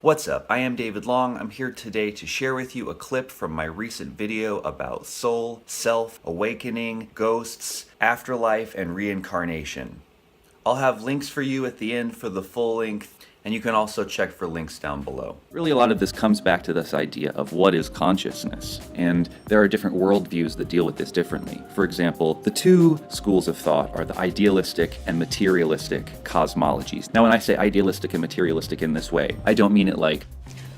What's up? I am David Long. I'm here today to share with you a clip from my recent video about soul, self, awakening, ghosts, afterlife, and reincarnation. I'll have links for you at the end for the full length, and you can also check for links down below. Really, a lot of this comes back to this idea of what is consciousness, and there are different worldviews that deal with this differently. For example, the two schools of thought are the idealistic and materialistic cosmologies. Now, when I say idealistic and materialistic in this way, I don't mean it like,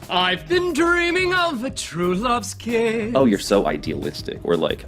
I've been dreaming of a true love's kiss. oh, you're so idealistic, or like,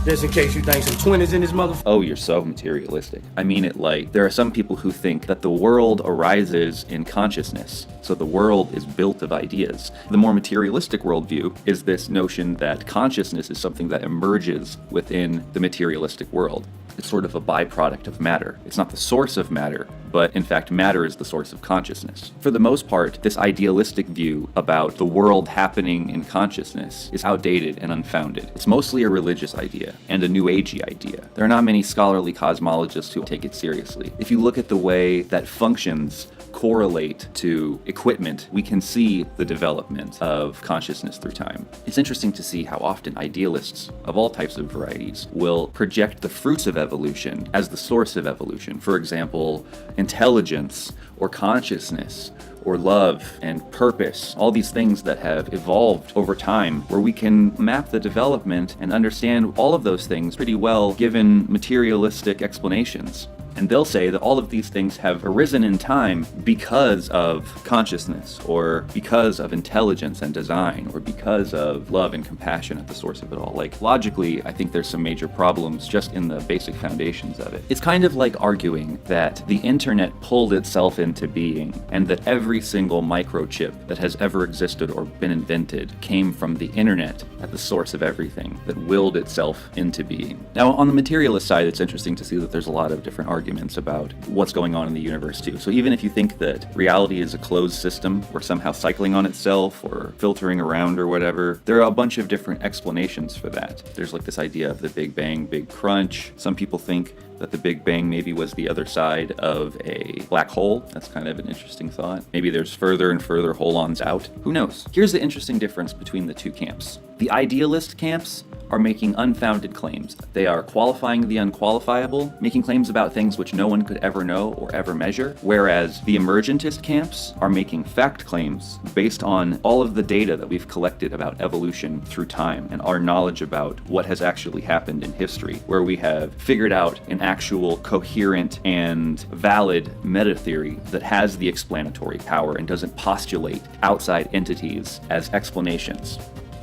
Just in case you think some twin is in this motherfucker. oh, you're so materialistic. I mean it like, there are some people who think that the world arises in consciousness, so the world is built of ideas. The more materialistic worldview is this notion that consciousness is something that emerges within the materialistic world. It's sort of a byproduct of matter. It's not the source of matter, but in fact matter is the source of consciousness. For the most part, this idealistic view about the world happening in consciousness is outdated and unfounded. It's mostly a religious idea and a new agey idea. There are not many scholarly cosmologists who take it seriously. If you look at the way that functions correlate to equipment, we can see the development of consciousness through time. It's interesting to see how often idealists of all types of varieties will project the fruits of evolution as the source of evolution. For example, intelligence or consciousness or love and purpose, all these things that have evolved over time, where we can map the development and understand all of those things pretty well given materialistic explanations. And they'll say that all of these things have arisen in time because of consciousness, or because of intelligence and design, or because of love and compassion at the source of it all. Like, logically, I think there's some major problems just in the basic foundations of it. It's kind of like arguing that the internet pulled itself into being, and that every single microchip that has ever existed or been invented came from the internet at the source of everything, that willed itself into being. Now, on the materialist side, it's interesting to see that there's a lot of different arguments about what's going on in the universe too. So even if you think that reality is a closed system or somehow cycling on itself or filtering around or whatever, there are a bunch of different explanations for that. There's like this idea of the Big Bang, Big Crunch. Some people think that the Big Bang maybe was the other side of a black hole. That's kind of an interesting thought. Maybe there's further and further hole-ons out. Who knows? Here's the interesting difference between the two camps. The idealist camps are making unfounded claims. They are qualifying the unqualifiable, making claims about things which no one could ever know or ever measure, whereas the emergentist camps are making fact claims based on all of the data that we've collected about evolution through time and our knowledge about what has actually happened in history, where we have figured out an actual coherent and valid meta-theory that has the explanatory power and doesn't postulate outside entities as explanations.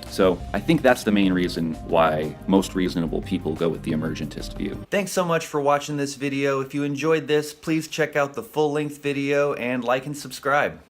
So I think that's the main reason why most reasonable people go with the emergentist view. Thanks so much for watching this video. If you enjoyed this, please check out the full-length video and like and subscribe.